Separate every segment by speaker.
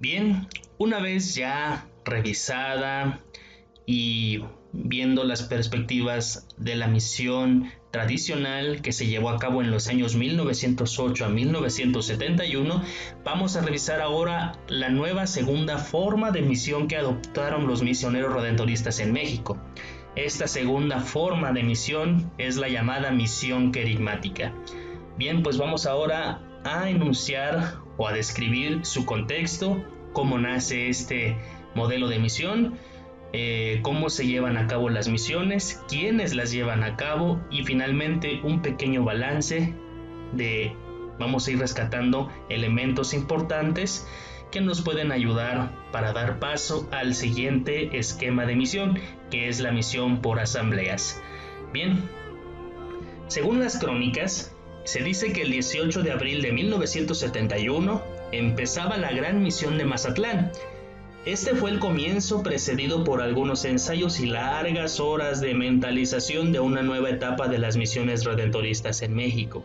Speaker 1: Bien, una vez ya revisada y viendo las perspectivas de la misión tradicional que se llevó a cabo en los años 1908 a 1971, vamos a revisar ahora la nueva segunda forma de misión que adoptaron los misioneros redentoristas en México. Esta segunda forma de misión es la llamada misión querigmática. Bien, pues vamos ahora a enunciar o a describir su contexto, cómo nace este modelo de misión, cómo se llevan a cabo las misiones, quiénes las llevan a cabo y finalmente un pequeño balance vamos a ir rescatando elementos importantes que nos pueden ayudar para dar paso al siguiente esquema de misión, que es la misión por asambleas. Bien, según las crónicas, se dice que el 18 de abril de 1971 empezaba la Gran Misión de Mazatlán. Este fue el comienzo, precedido por algunos ensayos y largas horas de mentalización de una nueva etapa de las misiones redentoristas en México.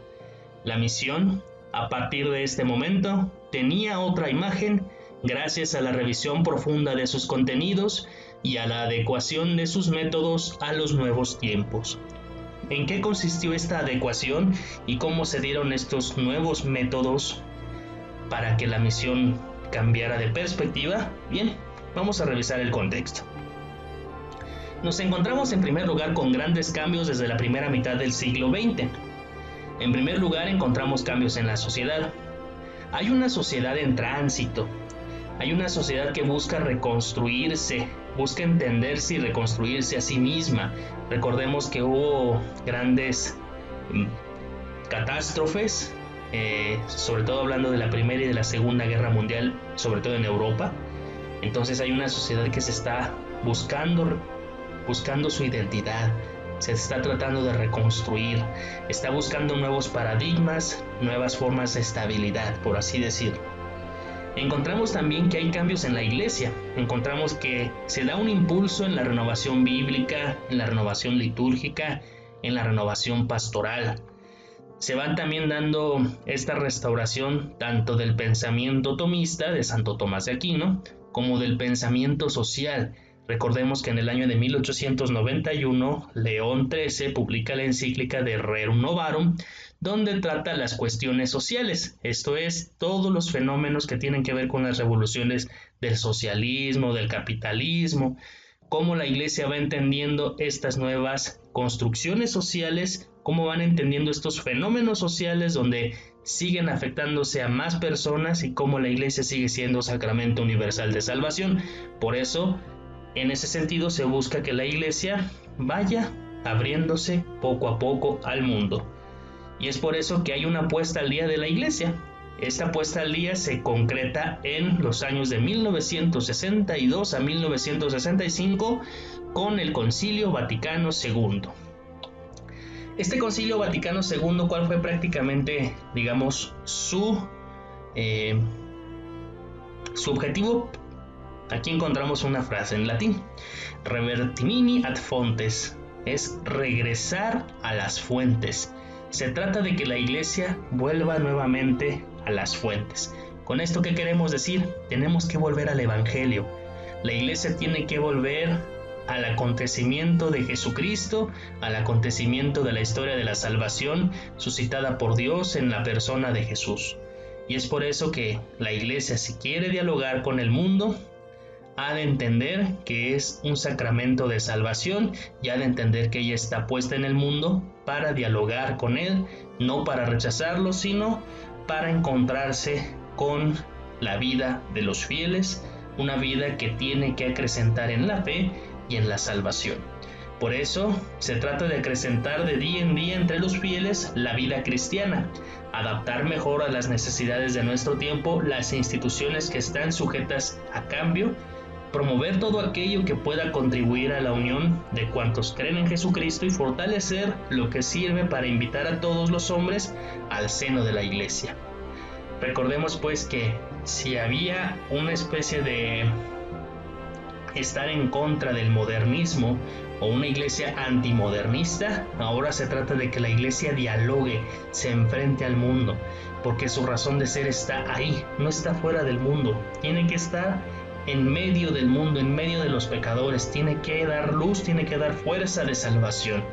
Speaker 1: La misión, a partir de este momento, tenía otra imagen gracias a la revisión profunda de sus contenidos y a la adecuación de sus métodos a los nuevos tiempos. ¿En qué consistió esta adecuación y cómo se dieron estos nuevos métodos para que la misión cambiara de perspectiva? Bien, vamos a revisar el contexto. Nos encontramos en primer lugar con grandes cambios desde la primera mitad del siglo XX. En primer lugar encontramos cambios en la sociedad. Hay una sociedad en tránsito. Hay una sociedad que busca reconstruirse, busca entenderse y reconstruirse a sí misma. Recordemos que hubo grandes catástrofes, sobre todo hablando de la Primera y de la Segunda Guerra Mundial, sobre todo en Europa. Entonces hay una sociedad que se está buscando su identidad, se está tratando de reconstruir, está buscando nuevos paradigmas, nuevas formas de estabilidad, por así decirlo. Encontramos también que hay cambios en la iglesia, encontramos que se da un impulso en la renovación bíblica, en la renovación litúrgica, en la renovación pastoral. Se van también dando esta restauración tanto del pensamiento tomista de Santo Tomás de Aquino como del pensamiento social. Recordemos que en el año de 1891 León XIII publica la encíclica de Rerum Novarum, donde trata las cuestiones sociales, esto es, todos los fenómenos que tienen que ver con las revoluciones del socialismo, del capitalismo, cómo la iglesia va entendiendo estas nuevas construcciones sociales, cómo van entendiendo estos fenómenos sociales donde siguen afectándose a más personas y cómo la iglesia sigue siendo sacramento universal de salvación. Por eso, en ese sentido, se busca que la iglesia vaya abriéndose poco a poco al mundo. Y es por eso que hay una puesta al día de la iglesia. Esta puesta al día se concreta en los años de 1962 a 1965 con el Concilio Vaticano II. Este Concilio Vaticano II, ¿cuál fue prácticamente, digamos, su objetivo? Aquí encontramos una frase en latín: revertimini ad fontes, es regresar a las fuentes. Se trata de que la iglesia vuelva nuevamente a las fuentes. ¿Con esto qué queremos decir? Tenemos que volver al Evangelio. La iglesia tiene que volver al acontecimiento de Jesucristo, al acontecimiento de la historia de la salvación suscitada por Dios en la persona de Jesús. Y es por eso que la iglesia, si quiere dialogar con el mundo, ha de entender que es un sacramento de salvación y ha de entender que ella está puesta en el mundo para dialogar con él, no para rechazarlo, sino para encontrarse con la vida de los fieles, una vida que tiene que acrecentar en la fe y en la salvación. Por eso se trata de acrecentar de día en día entre los fieles la vida cristiana, adaptar mejor a las necesidades de nuestro tiempo las instituciones que están sujetas a cambio, promover todo aquello que pueda contribuir a la unión de cuantos creen en Jesucristo y fortalecer lo que sirve para invitar a todos los hombres al seno de la iglesia. Recordemos pues que si había una especie de estar en contra del modernismo o una iglesia antimodernista. Ahora se trata de que la iglesia dialogue, se enfrente al mundo, porque su razón de ser está ahí, no está fuera del mundo, tiene que estar en medio del mundo, en medio de los pecadores, tiene que dar luz, tiene que dar fuerza de salvación,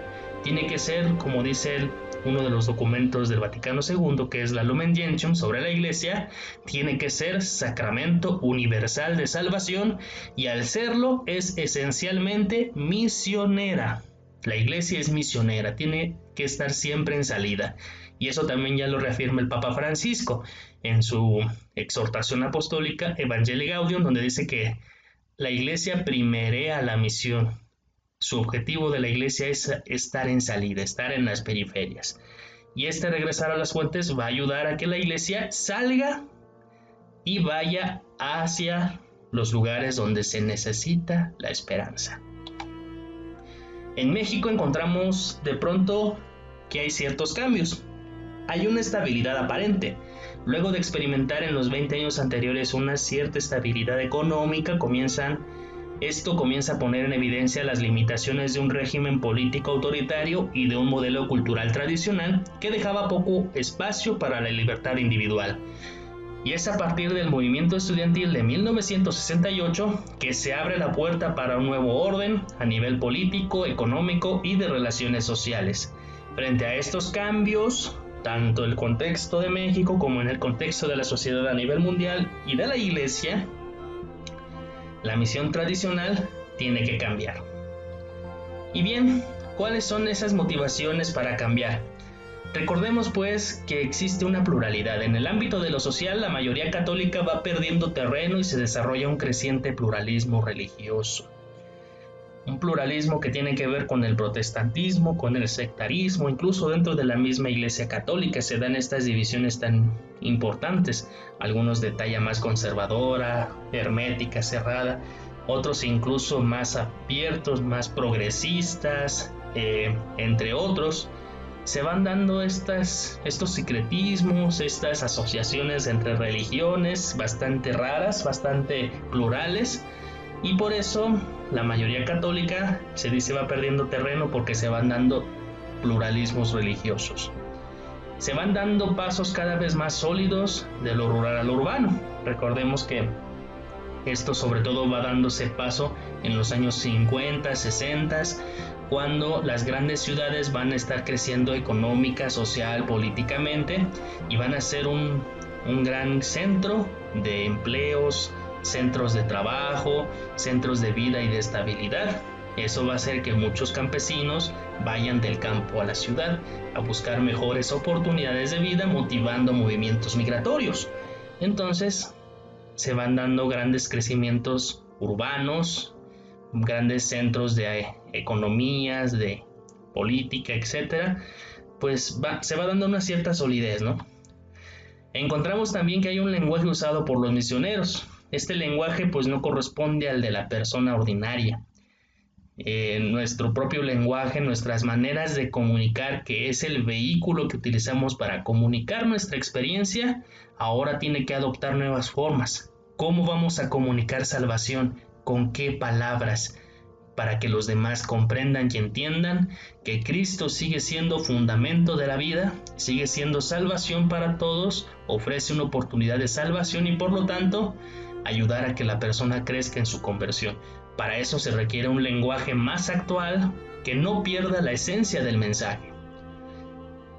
Speaker 1: tiene que ser, como dice uno de los documentos del Vaticano II, que es la Lumen Gentium sobre la Iglesia, tiene que ser sacramento universal de salvación, y al serlo es esencialmente misionera. La Iglesia es misionera, tiene que estar siempre en salida, y eso también ya lo reafirma el Papa Francisco en su exhortación apostólica Evangelii Gaudium, donde dice que la Iglesia primerea la misión. Su objetivo de la iglesia es estar en salida, estar en las periferias. Y este regresar a las fuentes va a ayudar a que la iglesia salga y vaya hacia los lugares donde se necesita la esperanza. En México encontramos de pronto que hay ciertos cambios. Hay una estabilidad aparente. Luego de experimentar en los 20 años anteriores una cierta estabilidad económica, esto comienza a poner en evidencia las limitaciones de un régimen político autoritario y de un modelo cultural tradicional que dejaba poco espacio para la libertad individual. Y es a partir del movimiento estudiantil de 1968 que se abre la puerta para un nuevo orden a nivel político, económico y de relaciones sociales. Frente a estos cambios, tanto en el contexto de México como en el contexto de la sociedad a nivel mundial y de la Iglesia, la misión tradicional tiene que cambiar. Y bien, ¿cuáles son esas motivaciones para cambiar? Recordemos pues que existe una pluralidad. En el ámbito de lo social, la mayoría católica va perdiendo terreno y se desarrolla un creciente pluralismo religioso. Un pluralismo que tiene que ver con el protestantismo, con el sectarismo, incluso dentro de la misma Iglesia Católica se dan estas divisiones tan importantes, algunos de talla más conservadora, hermética, cerrada, otros incluso más abiertos, más progresistas, entre otros. Se van dando estos secretismos, estas asociaciones entre religiones bastante raras, bastante plurales, y por eso la mayoría católica se dice va perdiendo terreno porque se van dando pluralismos religiosos. Se van dando pasos cada vez más sólidos de lo rural a lo urbano. Recordemos que esto sobre todo va dándose paso en los años 50, 60, cuando las grandes ciudades van a estar creciendo económica, social, políticamente, y van a ser un gran centro de empleos, centros de trabajo, centros de vida y de estabilidad. Eso va a hacer que muchos campesinos vayan del campo a la ciudad a buscar mejores oportunidades de vida, motivando movimientos migratorios. Entonces, se van dando grandes crecimientos urbanos, grandes centros de economías, de política, etcétera. Pues se va dando una cierta solidez, ¿no? Encontramos también que hay un lenguaje usado por los misioneros. Este lenguaje pues no corresponde al de la persona ordinaria. Nuestro propio lenguaje, nuestras maneras de comunicar, que es el vehículo que utilizamos para comunicar nuestra experiencia, ahora tiene que adoptar nuevas formas. ¿Cómo vamos a comunicar salvación? ¿Con qué palabras? Para que los demás comprendan y entiendan que Cristo sigue siendo fundamento de la vida, sigue siendo salvación para todos, ofrece una oportunidad de salvación y por lo tanto ayudar a que la persona crezca en su conversión. Para eso se requiere un lenguaje más actual que no pierda la esencia del mensaje.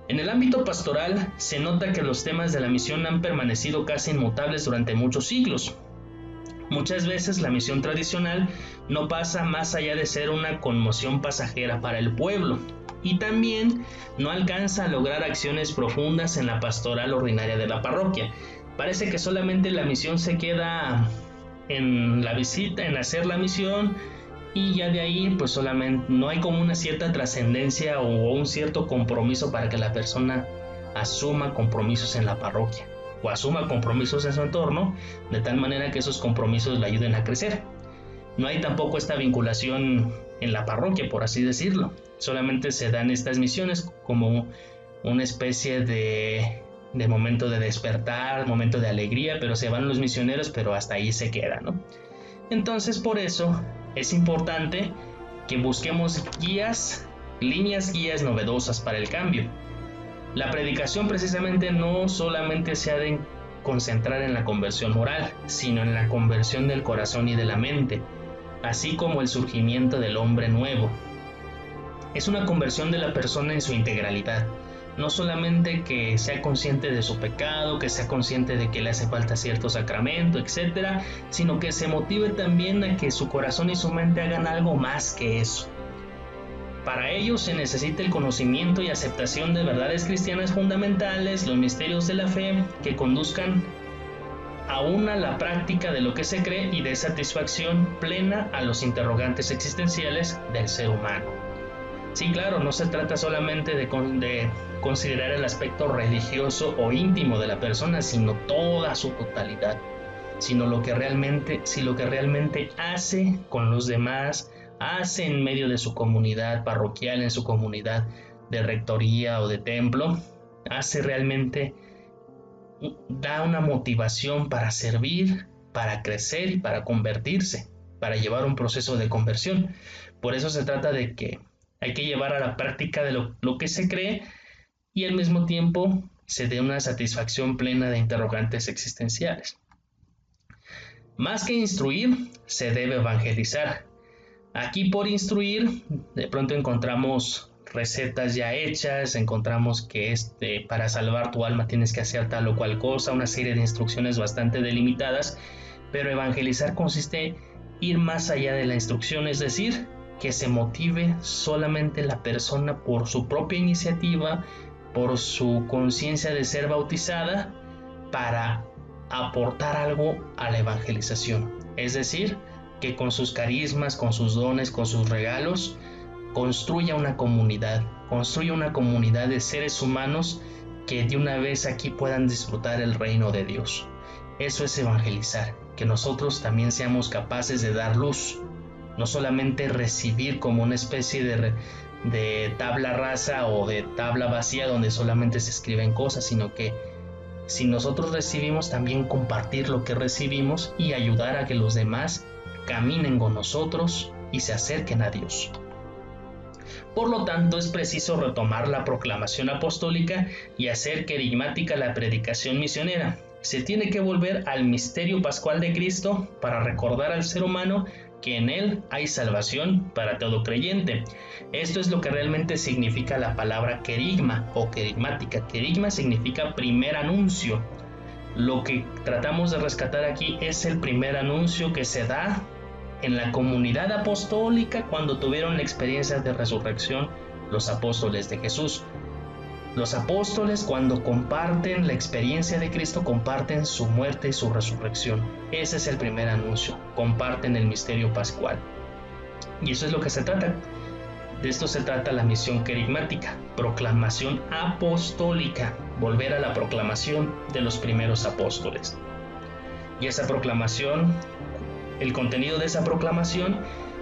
Speaker 1: En el ámbito pastoral se nota que los temas de la misión han permanecido casi inmutables durante muchos siglos. Muchas veces la misión tradicional no pasa más allá de ser una conmoción pasajera para el pueblo y también no alcanza a lograr acciones profundas en la pastoral ordinaria de la parroquia. Parece que solamente la misión se queda en la visita, en hacer la misión, y ya de ahí pues solamente no hay como una cierta trascendencia o un cierto compromiso para que la persona asuma compromisos en la parroquia o asuma compromisos en su entorno, de tal manera que esos compromisos le ayuden a crecer. No hay tampoco esta vinculación en la parroquia, por así decirlo. Solamente se dan estas misiones como una especie de momento de despertar, momento de alegría, pero se van los misioneros, pero hasta ahí se queda, ¿no? Entonces, por eso es importante que busquemos líneas guías novedosas para el cambio. La predicación precisamente no solamente se ha de concentrar en la conversión moral, sino en la conversión del corazón y de la mente, así como el surgimiento del hombre nuevo. Es una conversión de la persona en su integralidad, no solamente que sea consciente de su pecado, que sea consciente de que le hace falta cierto sacramento, etc., sino que se motive también a que su corazón y su mente hagan algo más que eso. Para ello se necesita el conocimiento y aceptación de verdades cristianas fundamentales, los misterios de la fe, que conduzcan a la práctica de lo que se cree y de satisfacción plena a los interrogantes existenciales del ser humano. Sí, claro, no se trata solamente de considerar el aspecto religioso o íntimo de la persona, sino toda su totalidad, si lo que realmente hace con los demás, hace en medio de su comunidad parroquial, en su comunidad de rectoría o de templo, hace realmente, da una motivación para servir, para crecer y para convertirse, para llevar un proceso de conversión. Por eso se trata de que hay que llevar a la práctica de lo que se cree y al mismo tiempo se dé una satisfacción plena de interrogantes existenciales. Más que instruir, se debe evangelizar. Aquí por instruir, de pronto encontramos recetas ya hechas, encontramos que para salvar tu alma tienes que hacer tal o cual cosa, una serie de instrucciones bastante delimitadas, pero evangelizar consiste en ir más allá de la instrucción, es decir, que se motive solamente la persona por su propia iniciativa, por su conciencia de ser bautizada, para aportar algo a la evangelización. Es decir, que con sus carismas, con sus dones, con sus regalos, construya una comunidad de seres humanos que de una vez aquí puedan disfrutar el reino de Dios. Eso es evangelizar, que nosotros también seamos capaces de dar luz, no solamente recibir como una especie de tabla rasa o de tabla vacía donde solamente se escriben cosas, sino que si nosotros recibimos, también compartir lo que recibimos y ayudar a que los demás caminen con nosotros y se acerquen a Dios. Por lo tanto, es preciso retomar la proclamación apostólica y hacer querigmática la predicación misionera. Se tiene que volver al misterio pascual de Cristo para recordar al ser humano que en él hay salvación para todo creyente. Esto es lo que realmente significa la palabra querigma o querigmática. Querigma significa primer anuncio. Lo que tratamos de rescatar aquí es el primer anuncio que se da en la comunidad apostólica cuando tuvieron la experiencia de resurrección los apóstoles de Jesús. Los apóstoles, cuando comparten la experiencia de Cristo, comparten su muerte y su resurrección. Ese es el primer anuncio, comparten el misterio pascual. Y eso es lo que se trata. De esto se trata la misión querigmática, proclamación apostólica, volver a la proclamación de los primeros apóstoles. Y esa proclamación, el contenido de esa proclamación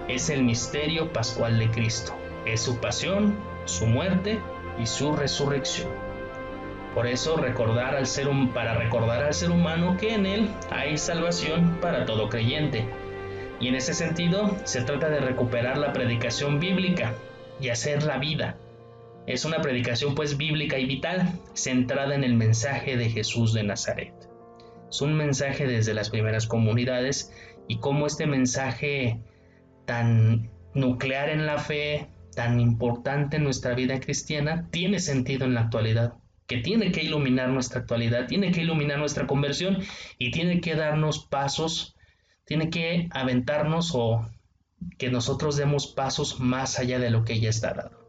Speaker 1: es el misterio pascual de Cristo. Es su pasión, su muerte y su resurrección. Por eso para recordar al ser humano que en él hay salvación para todo creyente. Y en ese sentido se trata de recuperar la predicación bíblica y hacerla vida. Es una predicación pues bíblica y vital, centrada en el mensaje de Jesús de Nazaret. Es un mensaje desde las primeras comunidades y cómo este mensaje tan nuclear en la fe, tan importante en nuestra vida cristiana, tiene sentido en la actualidad, que tiene que iluminar nuestra actualidad, tiene que iluminar nuestra conversión y tiene que darnos pasos, tiene que aventarnos o que nosotros demos pasos más allá de lo que ya está dado.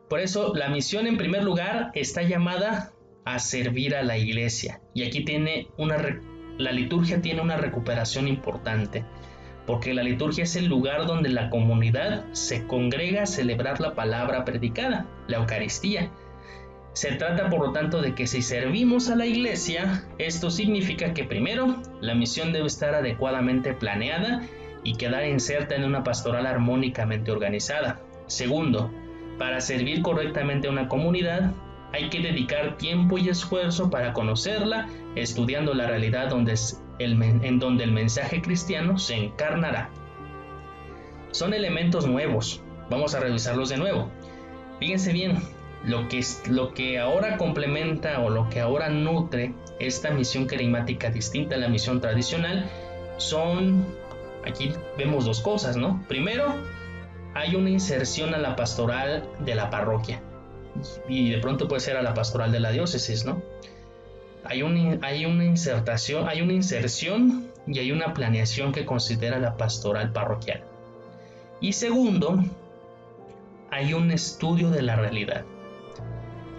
Speaker 1: Por eso la misión en primer lugar está llamada a servir a la iglesia y aquí la liturgia tiene una recuperación importante. Porque la liturgia es el lugar donde la comunidad se congrega a celebrar la palabra predicada, la Eucaristía. Se trata, por lo tanto, de que si servimos a la iglesia, esto significa que primero, la misión debe estar adecuadamente planeada y quedar inserta en una pastoral armónicamente organizada. Segundo, para servir correctamente a una comunidad, Hay que dedicar tiempo y esfuerzo para conocerla, estudiando la realidad en donde el mensaje cristiano se encarnará. Son elementos nuevos. Vamos a revisarlos de nuevo. Fíjense bien, lo que ahora complementa o lo que ahora nutre esta misión carismática distinta a la misión tradicional aquí vemos dos cosas, ¿no? Primero, hay una inserción a la pastoral de la parroquia y de pronto puede ser a la pastoral de la diócesis, ¿no? Hay una inserción y hay una planeación que considera la pastoral parroquial. Y segundo, hay un estudio de la realidad.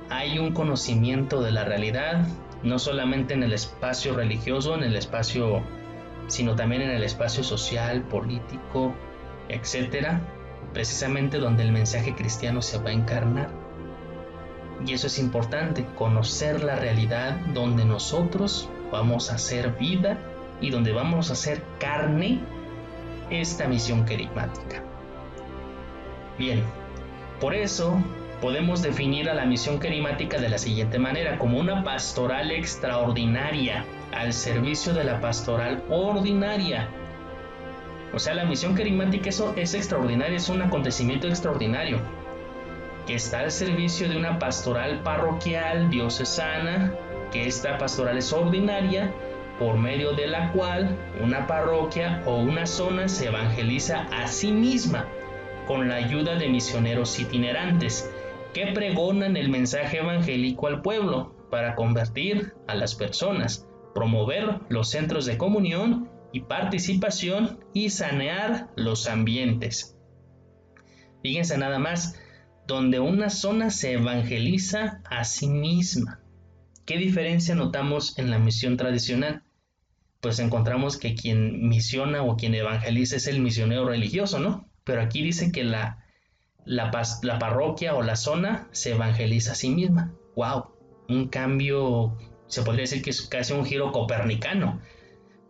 Speaker 1: Hay un conocimiento de la realidad, no solamente en el espacio religioso, sino también en el espacio social, político, etcétera, precisamente donde el mensaje cristiano se va a encarnar. Y eso es importante, conocer la realidad donde nosotros vamos a hacer vida y donde vamos a hacer carne esta misión carismática. Bien, por eso podemos definir a la misión carismática de la siguiente manera, como una pastoral extraordinaria al servicio de la pastoral ordinaria. O sea, la misión carismática es extraordinaria, es un acontecimiento extraordinario que está al servicio de una pastoral parroquial diocesana, que esta pastoral es ordinaria, por medio de la cual una parroquia o una zona se evangeliza a sí misma con la ayuda de misioneros itinerantes que pregonan el mensaje evangélico al pueblo para convertir a las personas, promover los centros de comunión y participación y sanear los ambientes. Fíjense nada más, donde una zona se evangeliza a sí misma. ¿Qué diferencia notamos en la misión tradicional? Pues encontramos que quien misiona o quien evangeliza es el misionero religioso, ¿no? Pero aquí dice que la parroquia o la zona se evangeliza a sí misma. ¡Wow! Un cambio, se podría decir que es casi un giro copernicano,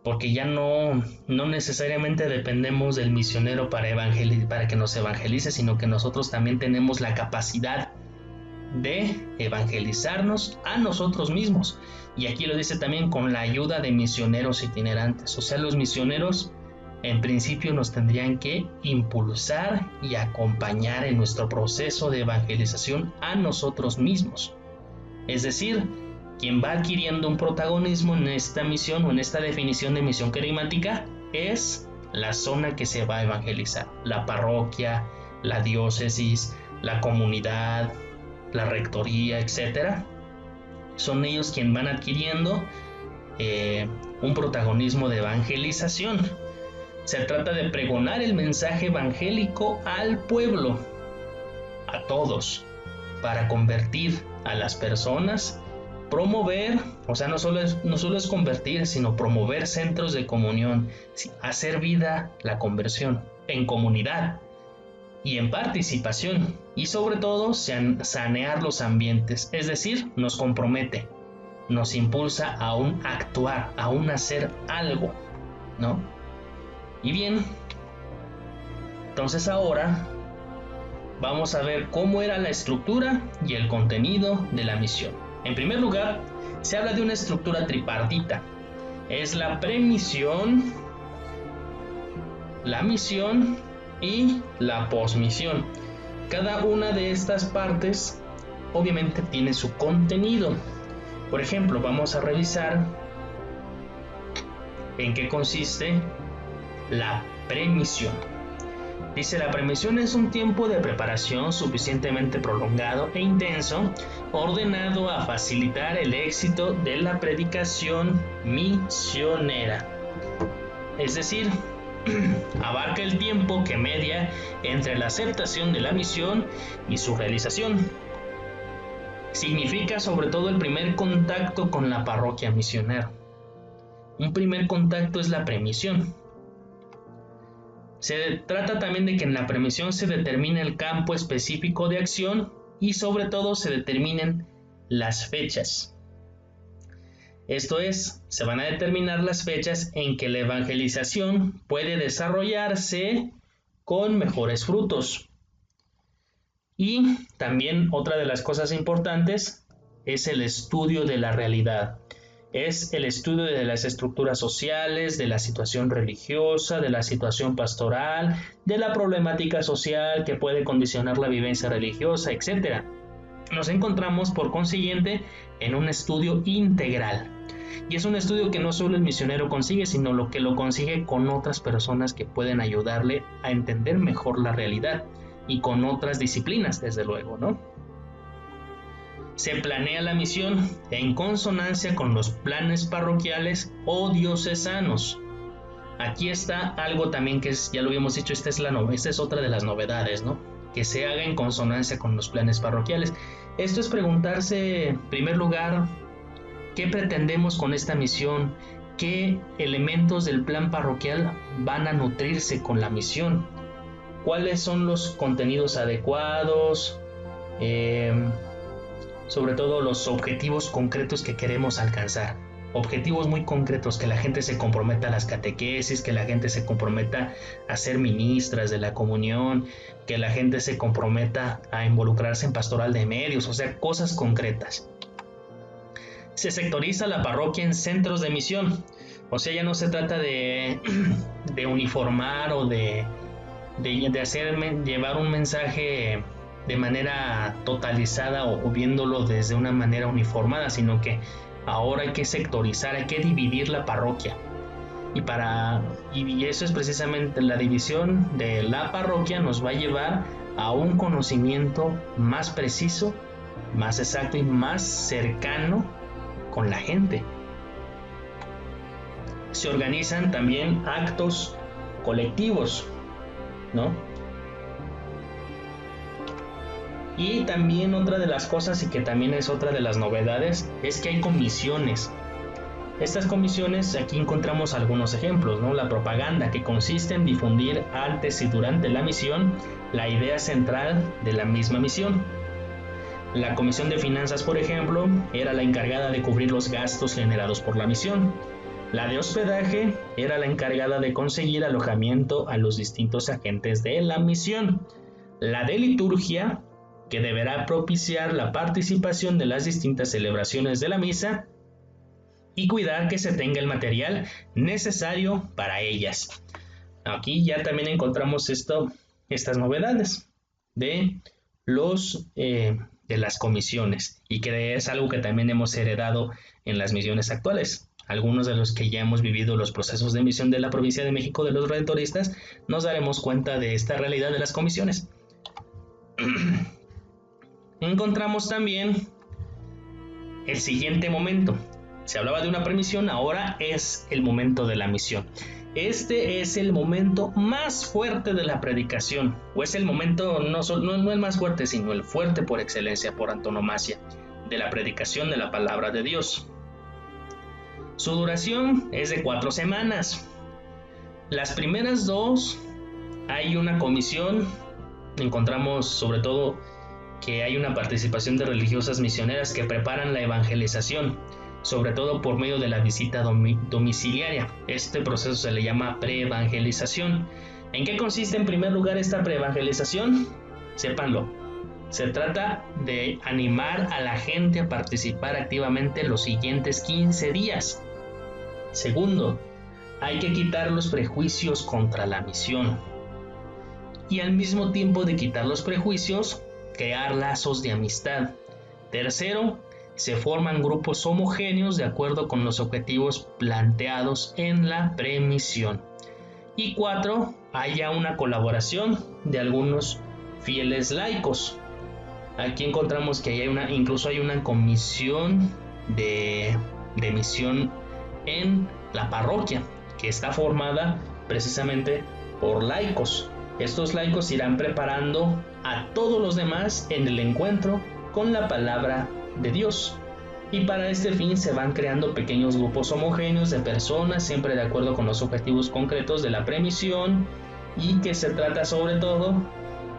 Speaker 1: porque ya no necesariamente dependemos del misionero para que nos evangelice, sino que nosotros también tenemos la capacidad de evangelizarnos a nosotros mismos. Y aquí lo dice también con la ayuda de misioneros itinerantes. O sea, los misioneros en principio nos tendrían que impulsar y acompañar en nuestro proceso de evangelización a nosotros mismos. Es decir, quien va adquiriendo un protagonismo en esta misión o en esta definición de misión carismática es la zona que se va a evangelizar, la parroquia, la diócesis, la comunidad, la rectoría, etc. Son ellos quienes van adquiriendo un protagonismo de evangelización. Se trata de pregonar el mensaje evangélico al pueblo, a todos, para convertir a las personas, promover, o sea, no solo es convertir, sino promover centros de comunión, hacer vida la conversión en comunidad y en participación, y sobre todo sanear los ambientes, es decir, nos compromete, nos impulsa a un actuar, a un hacer algo, ¿no? Y bien, entonces ahora vamos a ver cómo era la estructura y el contenido de la misión. En primer lugar, se habla de una estructura tripartita. Es la premisión, la misión y la posmisión. Cada una de estas partes obviamente tiene su contenido. Por ejemplo, vamos a revisar en qué consiste la premisión. Dice, la premisión es un tiempo de preparación suficientemente prolongado e intenso, ordenado a facilitar el éxito de la predicación misionera. Es decir, abarca el tiempo que media entre la aceptación de la misión y su realización. Significa sobre todo el primer contacto con la parroquia misionera. Un primer contacto es la premisión. Se trata también de que en la premisión se determine el campo específico de acción y sobre todo se determinen las fechas. Esto es, se van a determinar las fechas en que la evangelización puede desarrollarse con mejores frutos. Y también otra de las cosas importantes es el estudio de la realidad. Es el estudio de las estructuras sociales, de la situación religiosa, de la situación pastoral, de la problemática social que puede condicionar la vivencia religiosa, etc. Nos encontramos, por consiguiente, en un estudio integral. Y es un estudio que no solo el misionero consigue, sino lo que lo consigue con otras personas que pueden ayudarle a entender mejor la realidad y con otras disciplinas, desde luego, ¿no? Se planea la misión en consonancia con los planes parroquiales o diocesanos. Aquí está algo también que ya lo habíamos dicho, esta es otra de las novedades, ¿no? Que se haga en consonancia con los planes parroquiales. Esto es preguntarse, en primer lugar, ¿qué pretendemos con esta misión? ¿Qué elementos del plan parroquial van a nutrirse con la misión? ¿Cuáles son los contenidos adecuados? Sobre todo los objetivos concretos que queremos alcanzar. Objetivos muy concretos, que la gente se comprometa a las catequesis, que la gente se comprometa a ser ministras de la comunión, que la gente se comprometa a involucrarse en pastoral de medios, o sea, cosas concretas. Se sectoriza la parroquia en centros de misión, o sea, ya no se trata de uniformar o de llevar un mensaje de manera totalizada o viéndolo desde una manera uniformada, sino que ahora hay que sectorizar, hay que dividir la parroquia. Y eso es precisamente la división de la parroquia, nos va a llevar a un conocimiento más preciso, más exacto y más cercano con la gente. Se organizan también actos colectivos, ¿no? Y también otra de las cosas, y que también es otra de las novedades, es que hay comisiones. Estas comisiones, aquí encontramos algunos ejemplos, ¿no? La propaganda, que consiste en difundir antes y durante la misión la idea central de la misma misión. La comisión de finanzas, por ejemplo, era la encargada de cubrir los gastos generados por la misión. La de hospedaje era la encargada de conseguir alojamiento a los distintos agentes de la misión. La de liturgia, que deberá propiciar la participación de las distintas celebraciones de la misa y cuidar que se tenga el material necesario para ellas. Aquí ya también encontramos estas novedades de las comisiones, y que es algo que también hemos heredado en las misiones actuales. Algunos de los que ya hemos vivido los procesos de misión de la provincia de México de los Redentoristas nos daremos cuenta de esta realidad de las comisiones. Encontramos también el siguiente momento. Se hablaba de una premisión, ahora es el momento de la misión. Este es el momento más fuerte de la predicación, o es el momento no el más fuerte, sino el fuerte por excelencia, por antonomasia, de la predicación de la palabra de Dios. Su duración es de 4 semanas. Las primeras 2 hay una comisión. Encontramos sobre todo que hay una participación de religiosas misioneras que preparan la evangelización, sobre todo por medio de la visita domiciliaria. Este proceso se le llama preevangelización. ¿En qué consiste en primer lugar esta preevangelización? Sépanlo. Se trata de animar a la gente a participar activamente los siguientes 15 días. Segundo, hay que quitar los prejuicios contra la misión. Y al mismo tiempo de quitar los prejuicios, crear lazos de amistad. Tercero, se forman grupos homogéneos de acuerdo con los objetivos planteados en la premisión. Y 4, haya una colaboración de algunos fieles laicos. Aquí encontramos que incluso hay una comisión de misión en la parroquia, que está formada precisamente por laicos. Estos laicos irán preparando a todos los demás en el encuentro con la palabra de Dios. Y para este fin se van creando pequeños grupos homogéneos de personas, siempre de acuerdo con los objetivos concretos de la premisión, y que se trata sobre todo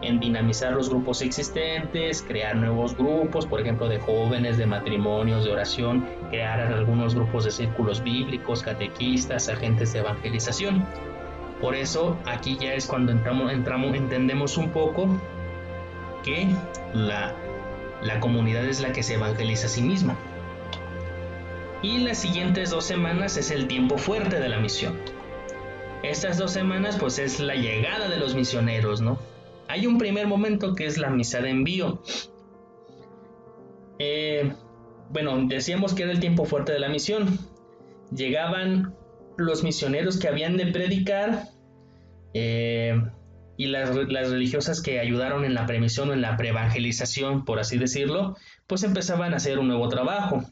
Speaker 1: en dinamizar los grupos existentes, crear nuevos grupos, por ejemplo de jóvenes, de matrimonios, de oración, crear algunos grupos de círculos bíblicos, catequistas, agentes de evangelización. Por eso aquí ya es cuando entendemos un poco que la comunidad es la que se evangeliza a sí misma. Y las siguientes 2 semanas es el tiempo fuerte de la misión. Estas 2 semanas pues es la llegada de los misioneros, ¿no? Hay un primer momento que es la misa de envío. Decíamos que era el tiempo fuerte de la misión. Llegaban los misioneros que habían de predicar y las religiosas que ayudaron en la premisión o en la preevangelización, por así decirlo, pues empezaban a hacer un nuevo trabajo.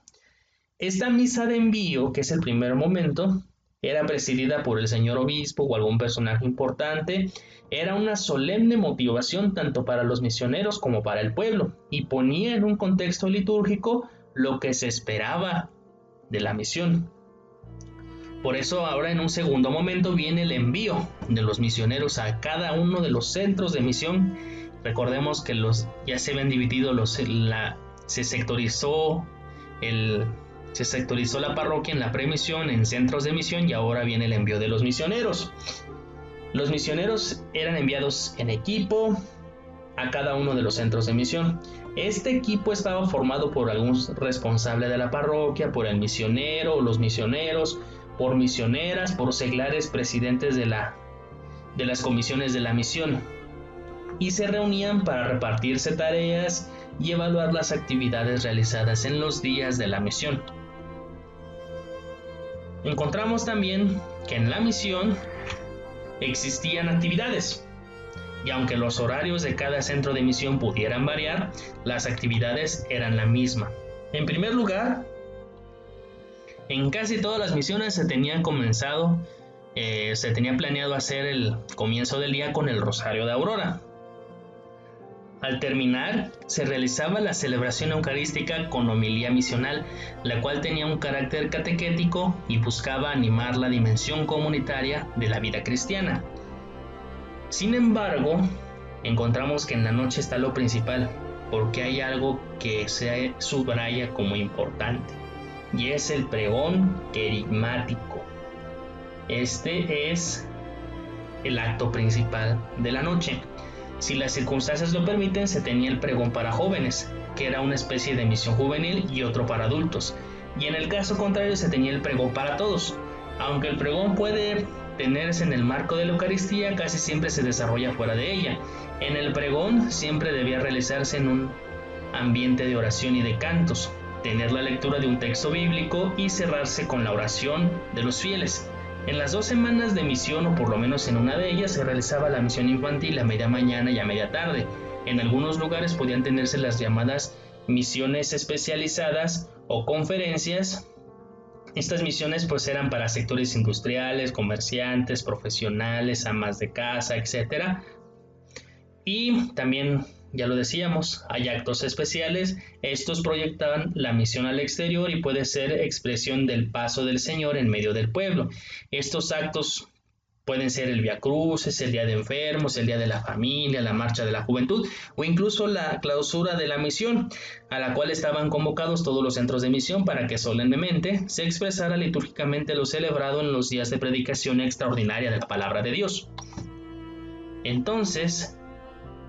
Speaker 1: Esta misa de envío, que es el primer momento, era presidida por el señor obispo o algún personaje importante. Era una solemne motivación tanto para los misioneros como para el pueblo y ponía en un contexto litúrgico lo que se esperaba de la misión. Por eso ahora en un segundo momento viene el envío de los misioneros a cada uno de los centros de misión. Recordemos que ya se habían dividido, se sectorizó la parroquia en la premisión, en centros de misión, y ahora viene el envío de los misioneros. Los misioneros eran enviados en equipo a cada uno de los centros de misión. Este equipo estaba formado por algún responsable de la parroquia, por el misionero o los misioneros, por misioneras, por seglares presidentes de las comisiones de la misión, y se reunían para repartirse tareas y evaluar las actividades realizadas en los días de la misión. Encontramos también que en la misión existían actividades, y aunque los horarios de cada centro de misión pudieran variar, las actividades eran la misma. En primer lugar, en casi todas las misiones se tenía planeado hacer el comienzo del día con el Rosario de Aurora. Al terminar, se realizaba la celebración eucarística con homilía misional, la cual tenía un carácter catequético y buscaba animar la dimensión comunitaria de la vida cristiana. Sin embargo, encontramos que en la noche está lo principal, porque hay algo que se subraya como importante, y es el pregón querigmático. Este es el acto principal de la noche. Si las circunstancias lo permiten, se tenía el pregón para jóvenes, que era una especie de misión juvenil, y otro para adultos. Y en el caso contrario se tenía el pregón para todos. Aunque el pregón puede tenerse en el marco de la Eucaristía, casi siempre se desarrolla fuera de ella. En el pregón siempre debía realizarse en un ambiente de oración y de cantos, tener la lectura de un texto bíblico y cerrarse con la oración de los fieles. En las 2 semanas de misión, o por lo menos en una de ellas, se realizaba la misión infantil a media mañana y a media tarde. En algunos lugares podían tenerse las llamadas misiones especializadas o conferencias. Estas misiones pues eran para sectores industriales, comerciantes, profesionales, amas de casa, etc. Y también, ya lo decíamos, hay actos especiales. Estos proyectaban la misión al exterior y puede ser expresión del paso del Señor en medio del pueblo. Estos actos pueden ser el Vía Crucis, el Día de Enfermos, el Día de la Familia, la Marcha de la Juventud o incluso la clausura de la misión, a la cual estaban convocados todos los centros de misión para que solemnemente se expresara litúrgicamente lo celebrado en los días de predicación extraordinaria de la Palabra de Dios. Entonces,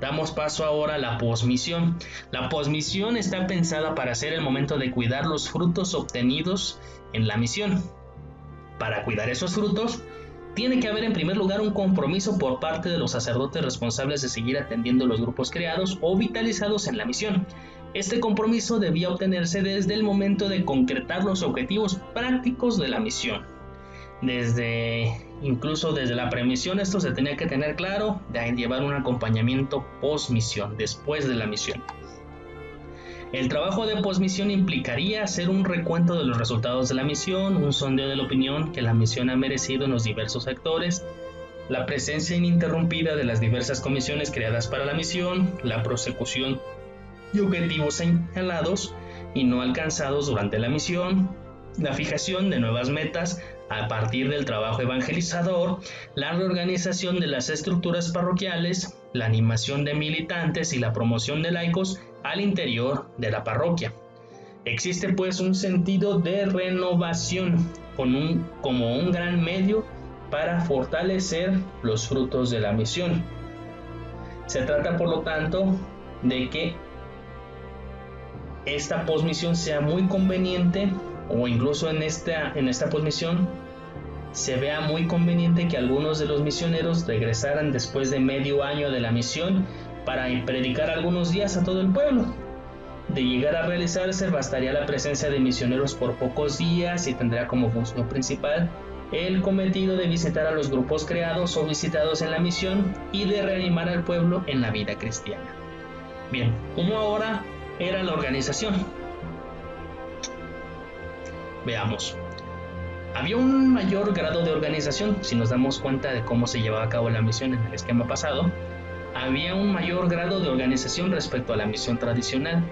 Speaker 1: damos paso ahora a la posmisión. La posmisión está pensada para ser el momento de cuidar los frutos obtenidos en la misión. Para cuidar esos frutos, tiene que haber en primer lugar un compromiso por parte de los sacerdotes responsables de seguir atendiendo los grupos creados o vitalizados en la misión. Este compromiso debía obtenerse desde el momento de concretar los objetivos prácticos de la misión. Incluso desde la premisión esto se tenía que tener claro, de llevar un acompañamiento post-misión, después de la misión. El trabajo de posmisión implicaría hacer un recuento de los resultados de la misión, un sondeo de la opinión que la misión ha merecido en los diversos sectores, la presencia ininterrumpida de las diversas comisiones creadas para la misión, la prosecución de objetivos señalados y no alcanzados durante la misión, la fijación de nuevas metas a partir del trabajo evangelizador, la reorganización de las estructuras parroquiales, la animación de militantes y la promoción de laicos al interior de la parroquia. Existe pues un sentido de renovación como un gran medio para fortalecer los frutos de la misión. Se trata por lo tanto de que esta posmisión sea muy conveniente, o incluso en esta posmisión se vea muy conveniente que algunos de los misioneros regresaran después de medio año de la misión para predicar algunos días a todo el pueblo. De llegar a realizarse, bastaría la presencia de misioneros por pocos días y tendrá como función principal el cometido de visitar a los grupos creados o visitados en la misión y de reanimar al pueblo en la vida cristiana. Bien, ¿cómo ahora era la organización? Veamos. Había un mayor grado de organización, si nos damos cuenta de cómo se llevaba a cabo la misión en el esquema pasado, había un mayor grado de organización respecto a la misión tradicional.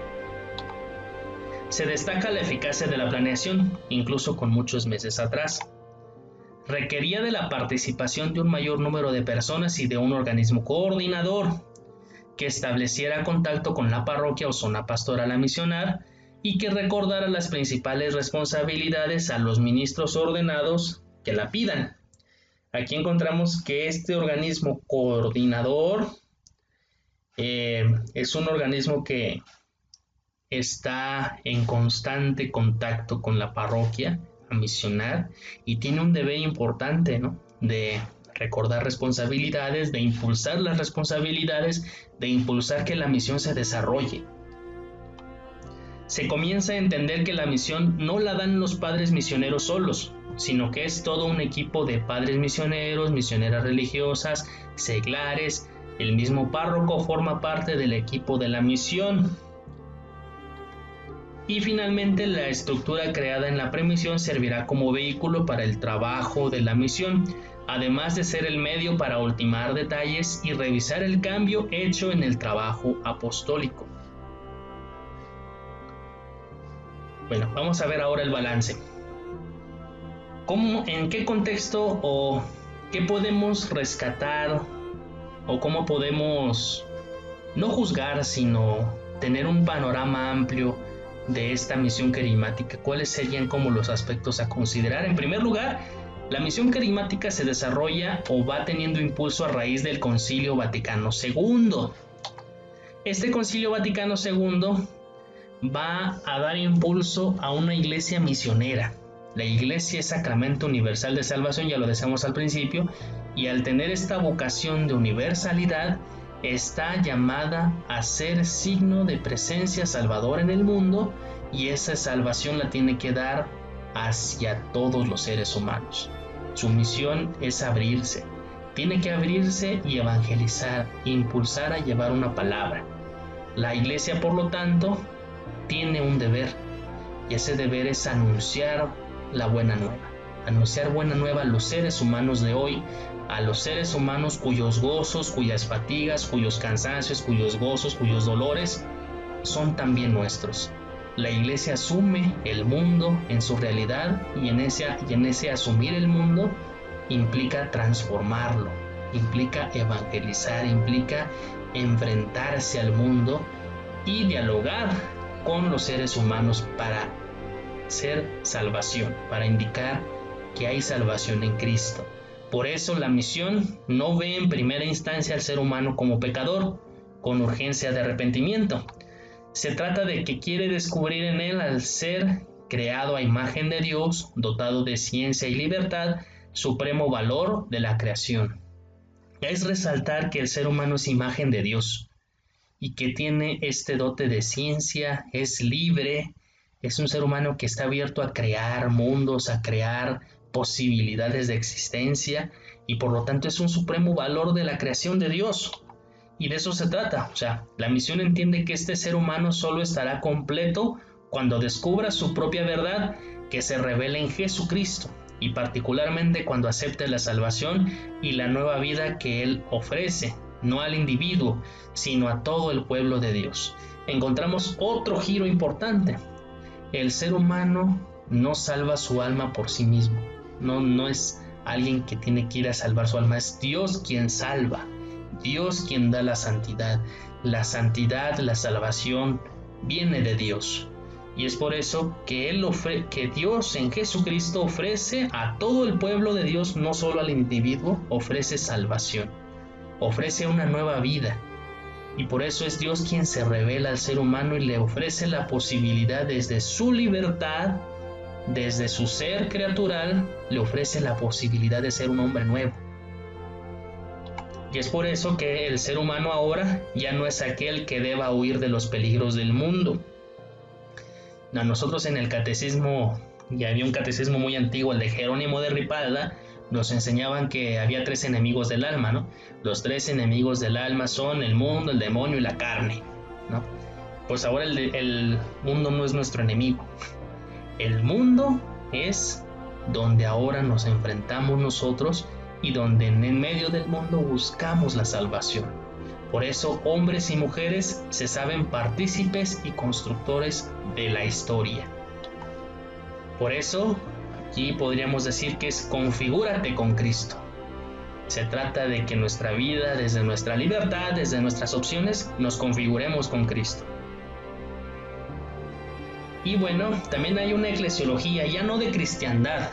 Speaker 1: Se destaca la eficacia de la planeación, incluso con muchos meses atrás. Requería de la participación de un mayor número de personas y de un organismo coordinador que estableciera contacto con la parroquia o zona pastoral a misionar y que recordara las principales responsabilidades a los ministros ordenados que la pidan. Aquí encontramos que este organismo coordinador es un organismo que está en constante contacto con la parroquia a misionar y tiene un deber importante, ¿no?, de recordar responsabilidades, de impulsar las responsabilidades, de impulsar que la misión se desarrolle. Se comienza a entender que la misión no la dan los padres misioneros solos, sino que es todo un equipo de padres misioneros, misioneras religiosas, seglares. El mismo párroco forma parte del equipo de la misión. Y finalmente, la estructura creada en la premisión servirá como vehículo para el trabajo de la misión, además de ser el medio para ultimar detalles y revisar el cambio hecho en el trabajo apostólico. Bueno, vamos a ver ahora el balance. ¿En qué contexto o qué podemos rescatar o cómo podemos no juzgar, sino tener un panorama amplio de esta misión carismática? ¿Cuáles serían como los aspectos a considerar? En primer lugar, la misión carismática se desarrolla o va teniendo impulso a raíz del Concilio Vaticano II. Este Concilio Vaticano II va a dar impulso a una iglesia misionera. La iglesia es sacramento universal de salvación, ya lo decíamos al principio, y al tener esta vocación de universalidad, está llamada a ser signo de presencia salvadora en el mundo, y esa salvación la tiene que dar hacia todos los seres humanos. Su misión es abrirse, tiene que abrirse y evangelizar, impulsar a llevar una palabra. La iglesia, por lo tanto, tiene un deber, y ese deber es anunciar la buena nueva, anunciar buena nueva a los seres humanos de hoy, a los seres humanos cuyos gozos, cuyas fatigas, cuyos cansancios, cuyos gozos, cuyos dolores son también nuestros. La iglesia asume el mundo en su realidad, y en ese asumir el mundo implica transformarlo, implica evangelizar, implica enfrentarse al mundo y dialogar con los seres humanos para ser salvación, para indicar que hay salvación en Cristo. Por eso la misión no ve en primera instancia al ser humano como pecador, con urgencia de arrepentimiento. Se trata de que quiere descubrir en él al ser creado a imagen de Dios, dotado de ciencia y libertad, supremo valor de la creación. Es resaltar que el ser humano es imagen de Dios y que tiene este dote de ciencia, es libre, es un ser humano que está abierto a crear mundos, a crear posibilidades de existencia, y por lo tanto es un supremo valor de la creación de Dios. Y de eso se trata. O sea, la misión entiende que este ser humano solo estará completo cuando descubra su propia verdad, que se revela en Jesucristo, y particularmente cuando acepte la salvación y la nueva vida que Él ofrece, no al individuo, sino a todo el pueblo de Dios. Encontramos otro giro importante. El ser humano no salva su alma por sí mismo. No es alguien que tiene que ir a salvar su alma, es Dios quien salva, Dios quien da la santidad. La santidad, la salvación viene de Dios. Y es por eso que que Dios en Jesucristo ofrece a todo el pueblo de Dios, no solo al individuo, ofrece salvación, ofrece una nueva vida. Y por eso es Dios quien se revela al ser humano y le ofrece la posibilidad desde su libertad, desde su ser criatural, le ofrece la posibilidad de ser un hombre nuevo. Y es por eso que el ser humano ahora ya no es aquel que deba huir de los peligros del mundo. A nosotros en el catecismo, ya había un catecismo muy antiguo, el de Jerónimo de Ripalda, nos enseñaban que había 3 enemigos del alma, ¿no? Los 3 enemigos del alma son el mundo, el demonio y la carne, ¿no? Pues ahora el mundo no es nuestro enemigo. El mundo es donde ahora nos enfrentamos nosotros y donde en medio del mundo buscamos la salvación. Por eso hombres y mujeres se saben partícipes y constructores de la historia. Por eso aquí podríamos decir que es configúrate con Cristo. Se trata de que nuestra vida, desde nuestra libertad, desde nuestras opciones, nos configuremos con Cristo. Y bueno, también hay una eclesiología, ya no de cristiandad,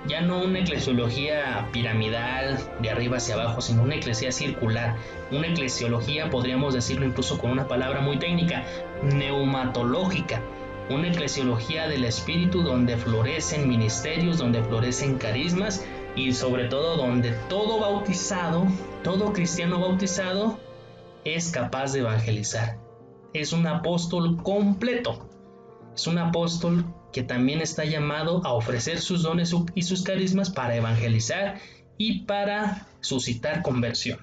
Speaker 1: ya no una eclesiología piramidal de arriba hacia abajo, sino una eclesia circular. Una eclesiología, podríamos decirlo incluso con una palabra muy técnica, neumatológica. Una eclesiología del espíritu donde florecen ministerios, donde florecen carismas y sobre todo donde todo bautizado, todo cristiano bautizado es capaz de evangelizar. Es un apóstol completo. Es un apóstol que también está llamado a ofrecer sus dones y sus carismas para evangelizar y para suscitar conversión.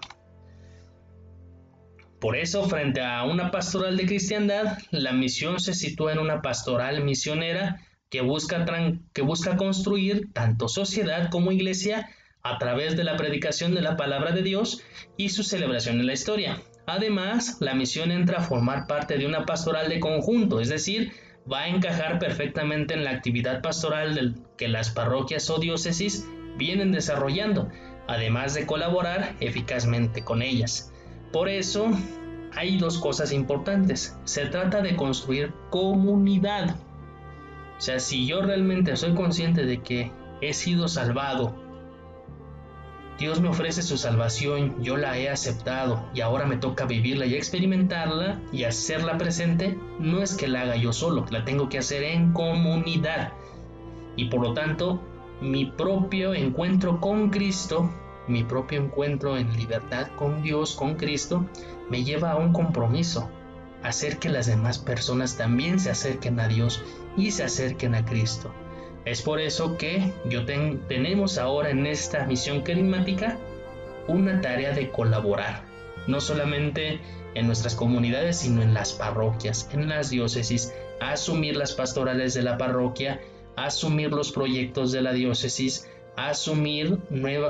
Speaker 1: Por eso, frente a una pastoral de cristiandad, la misión se sitúa en una pastoral misionera que busca construir tanto sociedad como iglesia a través de la predicación de la palabra de Dios y su celebración en la historia. Además, la misión entra a formar parte de una pastoral de conjunto, es decir, va a encajar perfectamente en la actividad pastoral que las parroquias o diócesis vienen desarrollando, además de colaborar eficazmente con ellas. Por eso, hay 2 cosas importantes. Se trata de construir comunidad. O sea, si yo realmente soy consciente de que he sido salvado, Dios me ofrece su salvación, yo la he aceptado y ahora me toca vivirla y experimentarla y hacerla presente, no es que la haga yo solo, la tengo que hacer en comunidad. Y por lo tanto, mi propio encuentro con Cristo, mi propio encuentro en libertad con Dios, con Cristo, me lleva a un compromiso, hacer que las demás personas también se acerquen a Dios y se acerquen a Cristo. Es por eso que tenemos ahora en esta misión carismática una tarea de colaborar, no solamente en nuestras comunidades, sino en las parroquias, en las diócesis, a asumir las pastorales de la parroquia, a asumir los proyectos de la diócesis, a asumir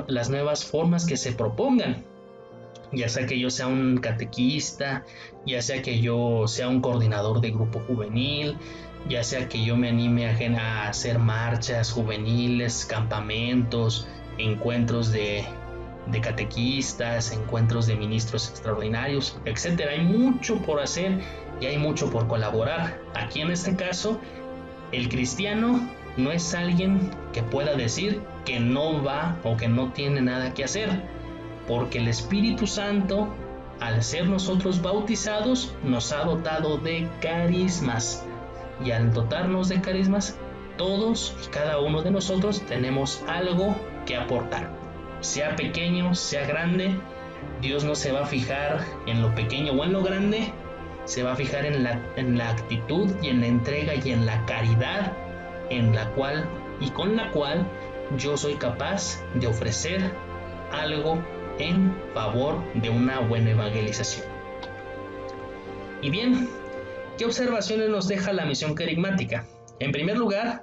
Speaker 1: las nuevas formas que se propongan, ya sea que yo sea un catequista, ya sea que yo sea un coordinador de grupo juvenil, ya sea que yo me anime a hacer marchas juveniles, campamentos, encuentros de catequistas, encuentros de ministros extraordinarios, etc. Hay mucho por hacer y hay mucho por colaborar. Aquí en este caso, el cristiano no es alguien que pueda decir que no va o que no tiene nada que hacer, porque el Espíritu Santo, al ser nosotros bautizados, nos ha dotado de carismas. Y al dotarnos de carismas, todos y cada uno de nosotros tenemos algo que aportar. Sea pequeño, sea grande, Dios no se va a fijar en lo pequeño o en lo grande, se va a fijar en la actitud y en la entrega y en la caridad con la cual yo soy capaz de ofrecer algo en favor de una buena evangelización. Y bien, ¿qué observaciones nos deja la misión carismática? En primer lugar,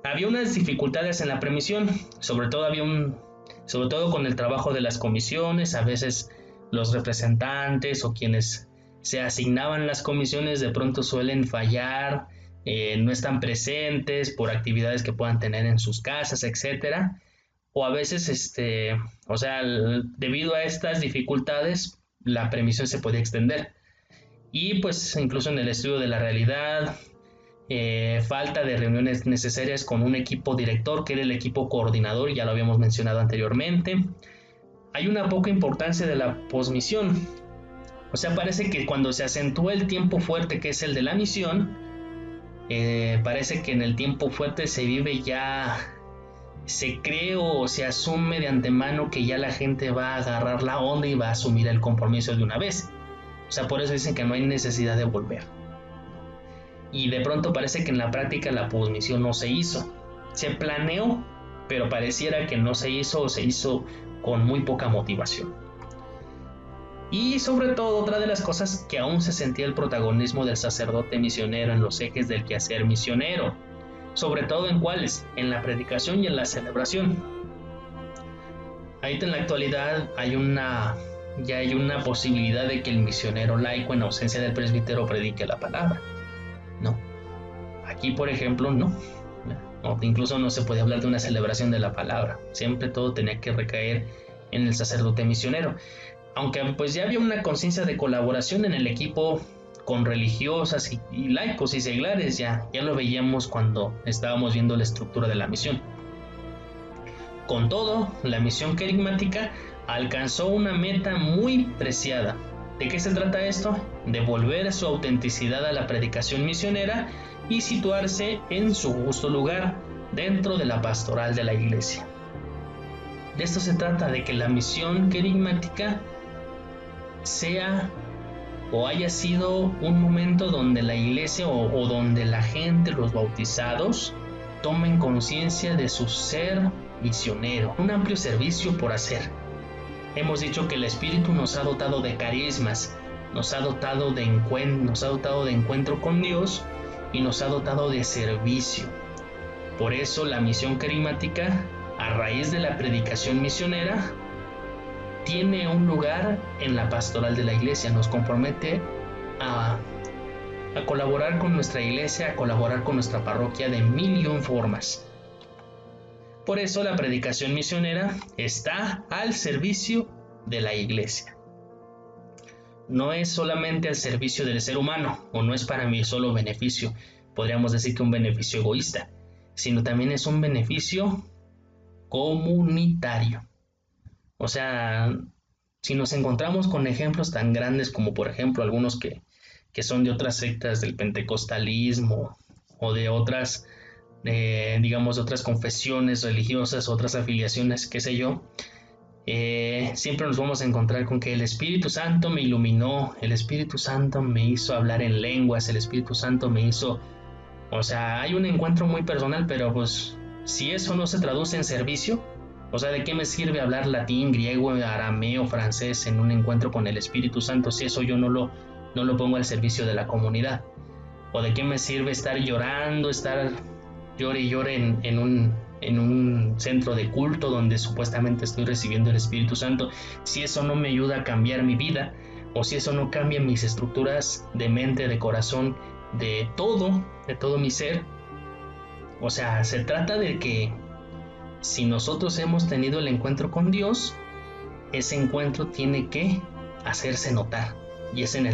Speaker 1: había unas dificultades en la premisión, sobre todo con el trabajo de las comisiones. A veces los representantes o quienes se asignaban las comisiones de pronto suelen fallar, no están presentes por actividades que puedan tener en sus casas, etcétera. O a veces, debido a estas dificultades, la premisión se podía extender. Y pues incluso en el estudio de la realidad, falta de reuniones necesarias con un equipo director, que era el equipo coordinador, ya lo habíamos mencionado anteriormente. Hay una poca importancia de la posmisión. O sea, parece que cuando se acentúa el tiempo fuerte, que es el de la misión, parece que en el tiempo fuerte se vive ya, se cree o se asume de antemano que ya la gente va a agarrar la onda y va a asumir el compromiso de una vez. O sea, por eso dicen que no hay necesidad de volver. Y de pronto parece que en la práctica la posmisión no se hizo. Se planeó, pero pareciera que no se hizo o se hizo con muy poca motivación. Y sobre todo, otra de las cosas, que aún se sentía el protagonismo del sacerdote misionero en los ejes del quehacer misionero. Sobre todo en cuáles, en la predicación y en la celebración. Ahorita en la actualidad ya hay una posibilidad de que el misionero laico en ausencia del presbítero predique la palabra. No. Aquí, por ejemplo, no. Incluso no se puede hablar de una celebración de la palabra. Siempre todo tenía que recaer en el sacerdote misionero. Aunque pues ya había una conciencia de colaboración en el equipo con religiosas y laicos y seglares, ya lo veíamos cuando estábamos viendo la estructura de la misión. Con todo, la misión querigmática alcanzó una meta muy preciada. ¿De qué se trata esto? Devolver su autenticidad a la predicación misionera y situarse en su justo lugar dentro de la pastoral de la Iglesia. De esto se trata, de que la misión querigmática sea o haya sido un momento donde la Iglesia o donde la gente, los bautizados, tomen conciencia de su ser misionero, un amplio servicio por hacer. Hemos dicho que el Espíritu nos ha dotado de carismas, nos ha dotado de encuentro con Dios y nos ha dotado de servicio. Por eso la misión querigmática, a raíz de la predicación misionera, tiene un lugar en la pastoral de la Iglesia. Nos compromete a colaborar con nuestra iglesia, a colaborar con nuestra parroquia de 1000 formas. Por eso la predicación misionera está al servicio de la Iglesia. No es solamente al servicio del ser humano, o no es para mi solo beneficio, podríamos decir que un beneficio egoísta, sino también es un beneficio comunitario. O sea, si nos encontramos con ejemplos tan grandes como por ejemplo algunos que son de otras sectas del pentecostalismo o de otras, digamos, otras confesiones religiosas, otras afiliaciones, qué sé yo, siempre nos vamos a encontrar con que el Espíritu Santo me iluminó, el Espíritu Santo me hizo hablar en lenguas, el Espíritu Santo me hizo... O sea, hay un encuentro muy personal, pero pues si eso no se traduce en servicio, o sea, ¿de qué me sirve hablar latín, griego, arameo, francés en un encuentro con el Espíritu Santo si eso yo no lo pongo al servicio de la comunidad? ¿O de qué me sirve estar llorando, estar llore y llore en un centro de culto donde supuestamente estoy recibiendo el Espíritu Santo, si eso no me ayuda a cambiar mi vida, o si eso no cambia mis estructuras de mente, de corazón, de todo mi ser? O sea, se trata de que si nosotros hemos tenido el encuentro con Dios, ese encuentro tiene que hacerse notar, y es en el